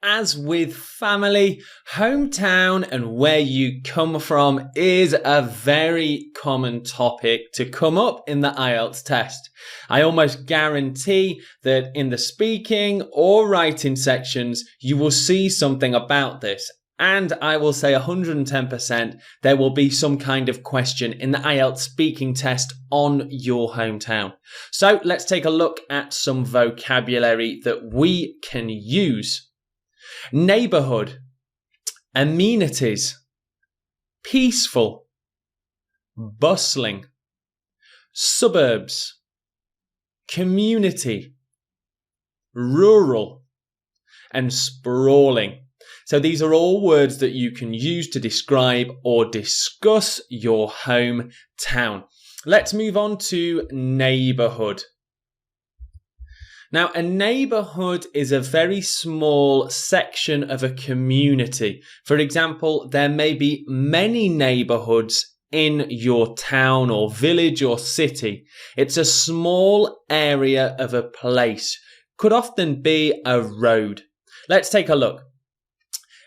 As with family, hometown and where you come from is a very common topic to come up in the Ielts test. I almost guarantee that in the speaking or writing sections, you will see something about this. And I will say 110% there will be some kind of question in the Ielts speaking test on your hometown. So let's take a look at some vocabulary that we can use. Neighborhood, amenities, peaceful, bustling, suburbs, community, rural, and sprawling. So these are all words that you can use to describe or discuss your hometown. Let's move on to neighborhood. Now, a neighborhood is a very small section of a community. For example, there may be many neighborhoods in your town or village or city. It's a small area of a place. Could often be a road. Let's take a look.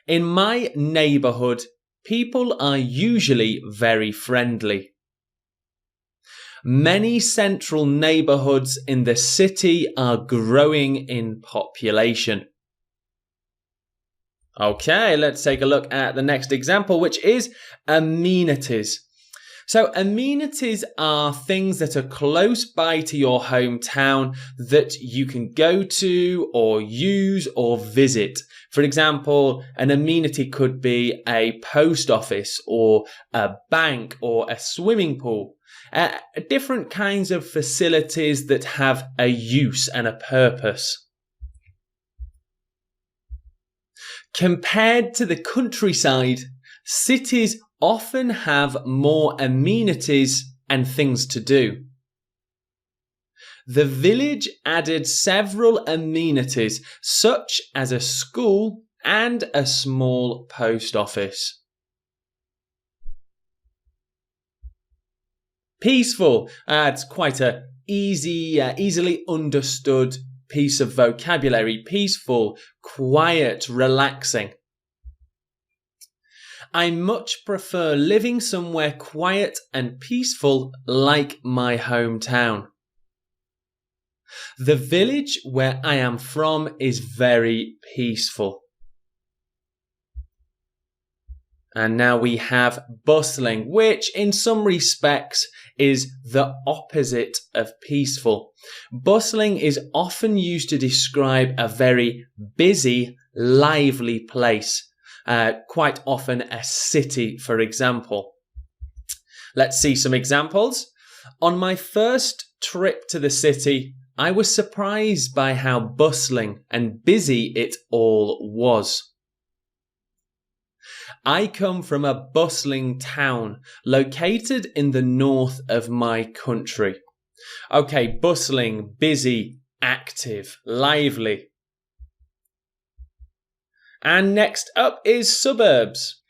In my neighborhood, people are usually very friendly. Many central neighborhoods in the city are growing in population. Okay, let's take a look at the next example, which is amenities. So amenities are things that are close by to your hometown that you can go to or use or visit. For example, an amenity could be a post office or a bank or a swimming pool. Different kinds of facilities that have a use and a purpose. Compared to the countryside, cities often have more amenities and things to do. The village added several amenities, such as a school and a small post office. Peaceful. It's quite a easily understood piece of vocabulary. Peaceful, quiet, relaxing. I much prefer living somewhere quiet and peaceful like my hometown. The village where I am from is very peaceful. And now we have bustling, which in some respects is the opposite of peaceful. Bustling is often used to describe a very busy, lively place. Quite often a city, for example. Let's see some examples. On my first trip to the city, I was surprised by how bustling and busy it all was. I come from a bustling town located in the north of my country. Okay, bustling, busy, active, lively. And next up is suburbs.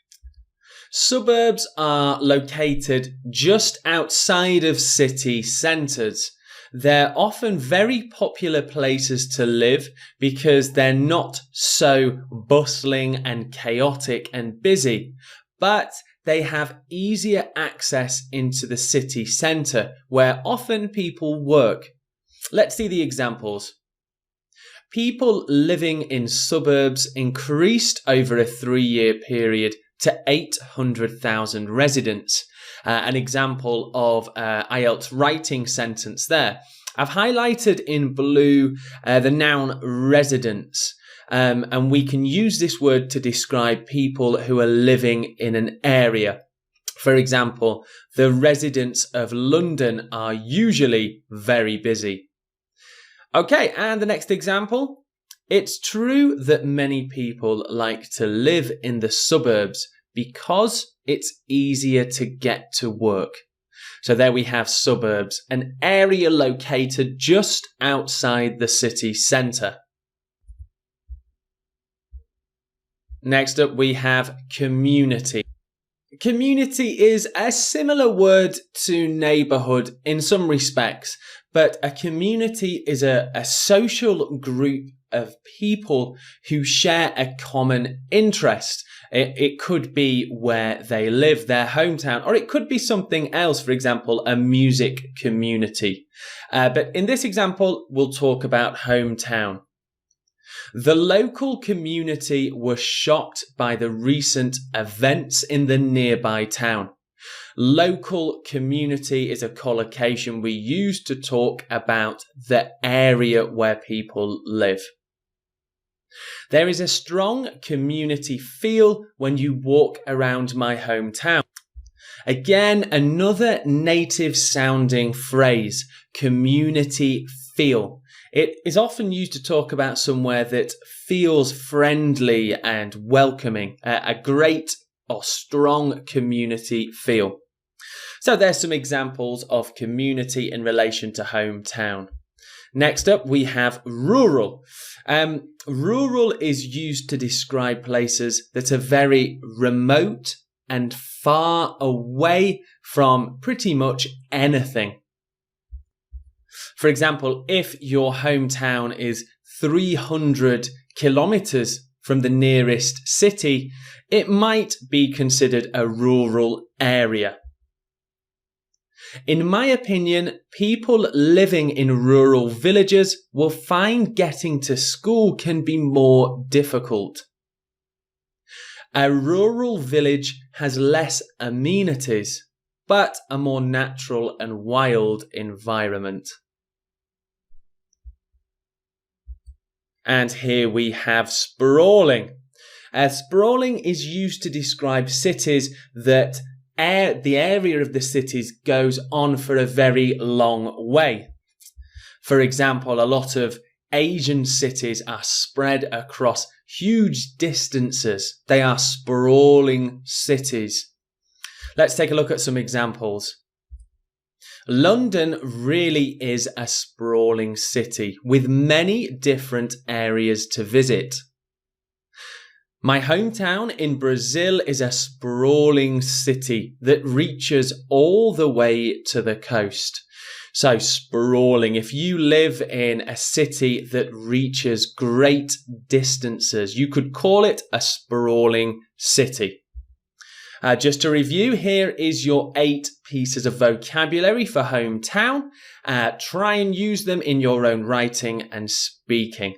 Suburbs are located just outside of city centres. They're often very popular places to live because they're not so bustling and chaotic and busy, but they have easier access into the city centre where often people work. Let's see the examples. People living in suburbs increased over a 3-year period to 800,000 residents. An example of Ielts writing sentence there. I've highlighted in blue the noun residents, and we can use this word to describe people who are living in an area. For example, the residents of London are usually very busy. Okay, and the next example. It's true that many people like to live in the suburbs because it's easier to get to work. So there we have suburbs, an area located just outside the city centre. Next up we have community. Community is a similar word to neighbourhood in some respects, but a community is a social group of people who share a common interest. It could be where they live, their hometown, or it could be something else, for example, a music community. But in this example, we'll talk about hometown. The local community were shocked by the recent events in the nearby town. Local community is a collocation we use to talk about the area where people live. There is a strong community feel when you walk around my hometown. Again, another native sounding phrase, community feel. It is often used to talk about somewhere that feels friendly and welcoming, a great or strong community feel. So there's some examples of community in relation to hometown. Next up, we have rural. Rural is used to describe places that are very remote and far away from pretty much anything. For example, if your hometown is 300 kilometers from the nearest city, it might be considered a rural area. In my opinion, people living in rural villages will find getting to school can be more difficult. A rural village has less amenities, but a more natural and wild environment. And here we have sprawling. Sprawling is used to describe cities that the area of the cities goes on for a very long way. For example, a lot of Asian cities are spread across huge distances. They are sprawling cities. Let's take a look at some examples. London really is a sprawling city with many different areas to visit. My hometown in Brazil is a sprawling city that reaches all the way to the coast. So sprawling, if you live in a city that reaches great distances, you could call it a sprawling city. Just to review, here is your 8 pieces of vocabulary for hometown. Try and use them in your own writing and speaking.